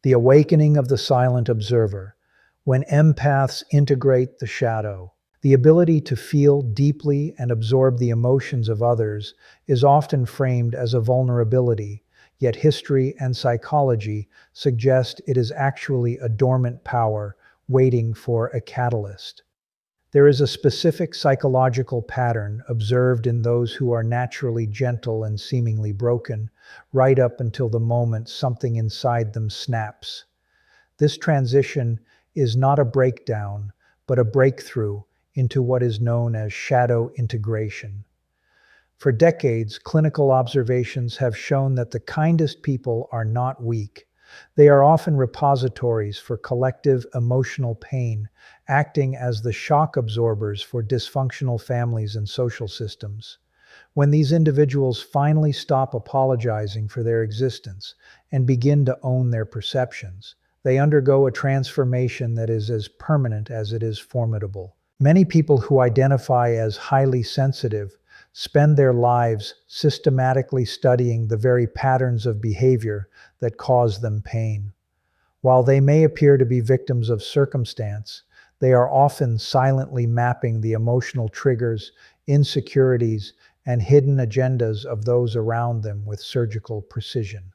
The awakening of the silent observer. When empaths integrate the shadow, the ability to feel deeply and absorb the emotions of others is often framed as a vulnerability, yet history and psychology suggest it is actually a dormant power waiting for a catalyst. There is a specific psychological pattern observed in those who are naturally gentle and seemingly broken, right up until the moment something inside them snaps. This transition is not a breakdown, but a breakthrough into what is known as shadow integration. For decades, clinical observations have shown that the kindest people are not weak. They are often repositories for collective emotional pain, acting as the shock absorbers for dysfunctional families and social systems. When these individuals finally stop apologizing for their existence and begin to own their perceptions, they undergo a transformation that is as permanent as it is formidable. Many people who identify as highly sensitive spend their lives systematically studying the very patterns of behavior that cause them pain. While they may appear to be victims of circumstance, they are often silently mapping the emotional triggers, insecurities, and hidden agendas of those around them with surgical precision.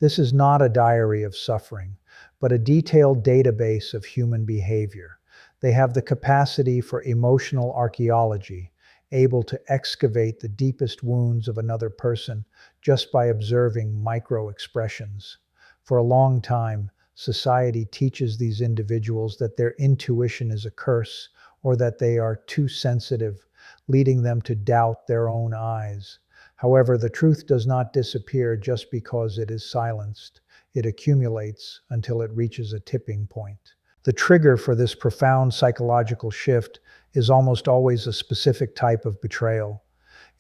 This is not a diary of suffering, but a detailed database of human behavior. They have the capacity for emotional archaeology, able to excavate the deepest wounds of another person just by observing micro-expressions. For a long time, society teaches these individuals that their intuition is a curse or that they are too sensitive, leading them to doubt their own eyes. However, the truth does not disappear just because it is silenced. It accumulates until it reaches a tipping point. The trigger for this profound psychological shift is almost always a specific type of betrayal.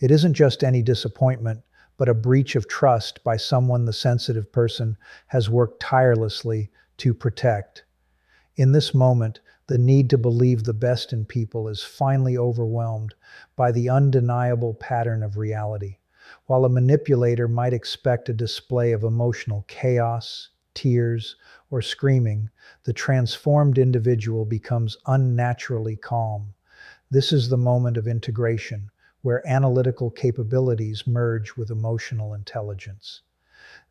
It isn't just any disappointment, but a breach of trust by someone the sensitive person has worked tirelessly to protect. In this moment, the need to believe the best in people is finally overwhelmed by the undeniable pattern of reality. While a manipulator might expect a display of emotional chaos, tears, or screaming, the transformed individual becomes unnaturally calm. This is the moment of integration, where analytical capabilities merge with emotional intelligence.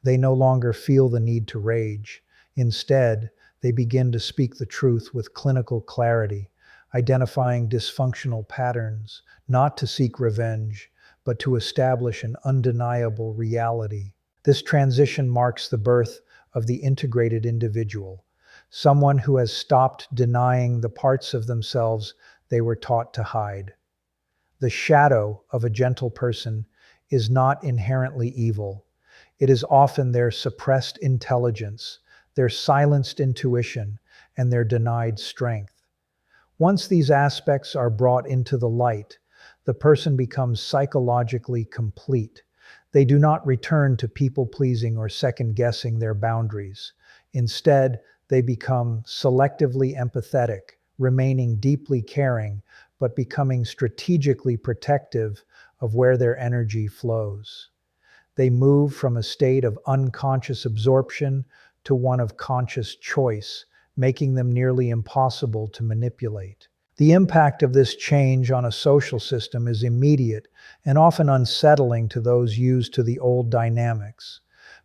They no longer feel the need to rage. Instead, they begin to speak the truth with clinical clarity, identifying dysfunctional patterns, not to seek revenge, but to establish an undeniable reality. This transition marks the birth of the integrated individual, someone who has stopped denying the parts of themselves they were taught to hide. The shadow of a gentle person is not inherently evil. It is often their suppressed intelligence, their silenced intuition, and their denied strength. Once these aspects are brought into the light, the person becomes psychologically complete. They do not return to people-pleasing or second-guessing their boundaries. Instead, they become selectively empathetic, remaining deeply caring, but becoming strategically protective of where their energy flows. They move from a state of unconscious absorption to one of conscious choice, making them nearly impossible to manipulate. The impact of this change on a social system is immediate and often unsettling to those used to the old dynamics.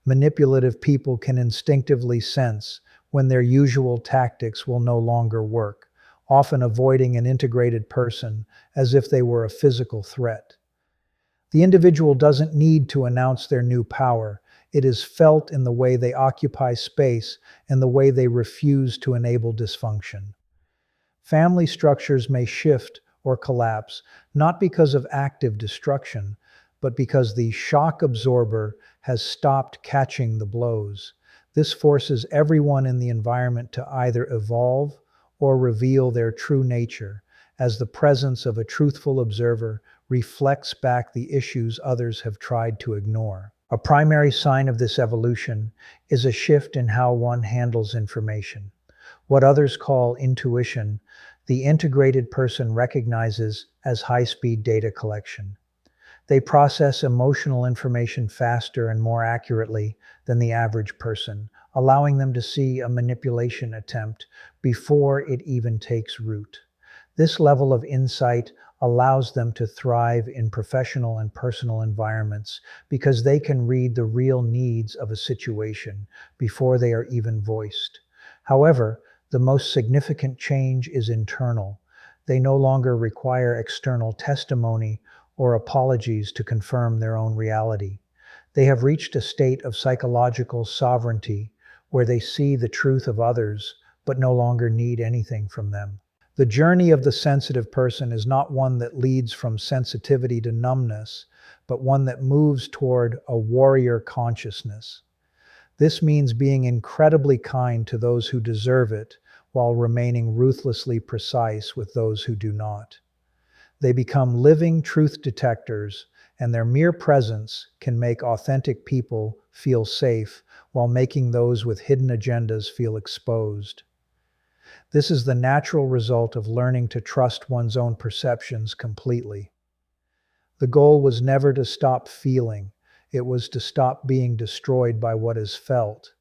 Manipulative people can instinctively sense when their usual tactics will no longer work, often avoiding an integrated person as if they were a physical threat. The individual doesn't need to announce their new power. It is felt in the way they occupy space and the way they refuse to enable dysfunction. Family structures may shift or collapse, not because of active destruction, but because the shock absorber has stopped catching the blows. This forces everyone in the environment to either evolve or reveal their true nature, as the presence of a truthful observer reflects back the issues others have tried to ignore. A primary sign of this evolution is a shift in how one handles information. What others call intuition, the integrated person recognizes as high-speed data collection. They process emotional information faster and more accurately than the average person, allowing them to see a manipulation attempt before it even takes root. This level of insight allows them to thrive in professional and personal environments because they can read the real needs of a situation before they are even voiced. However, the most significant change is internal. They no longer require external testimony or apologies to confirm their own reality. They have reached a state of psychological sovereignty where they see the truth of others but no longer need anything from them. The journey of the sensitive person is not one that leads from sensitivity to numbness, but one that moves toward a warrior consciousness. This means being incredibly kind to those who deserve it, while remaining ruthlessly precise with those who do not. They become living truth detectors, and their mere presence can make authentic people feel safe while making those with hidden agendas feel exposed. This is the natural result of learning to trust one's own perceptions completely. The goal was never to stop feeling, it was to stop being destroyed by what is felt.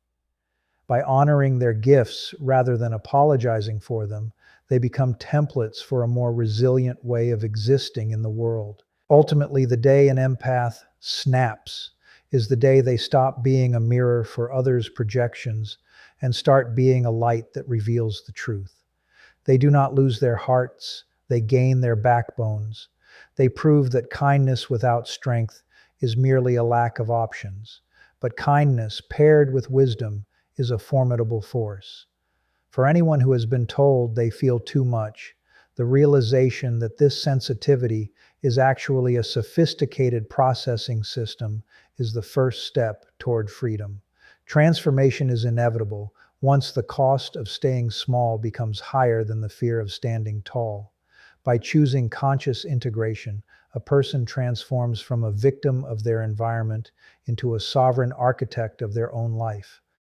By honoring their gifts rather than apologizing for them, they become templates for a more resilient way of existing in the world. Ultimately, the day an empath snaps is the day they stop being a mirror for others' projections and start being a light that reveals the truth. They do not lose their hearts, they gain their backbones. They prove that kindness without strength is merely a lack of options. But kindness paired with wisdom is a formidable force. For anyone who has been told they feel too much, the realization that this sensitivity is actually a sophisticated processing system is the first step toward freedom. Transformation is inevitable once the cost of staying small becomes higher than the fear of standing tall. By choosing conscious integration, a person transforms from a victim of their environment into a sovereign architect of their own life.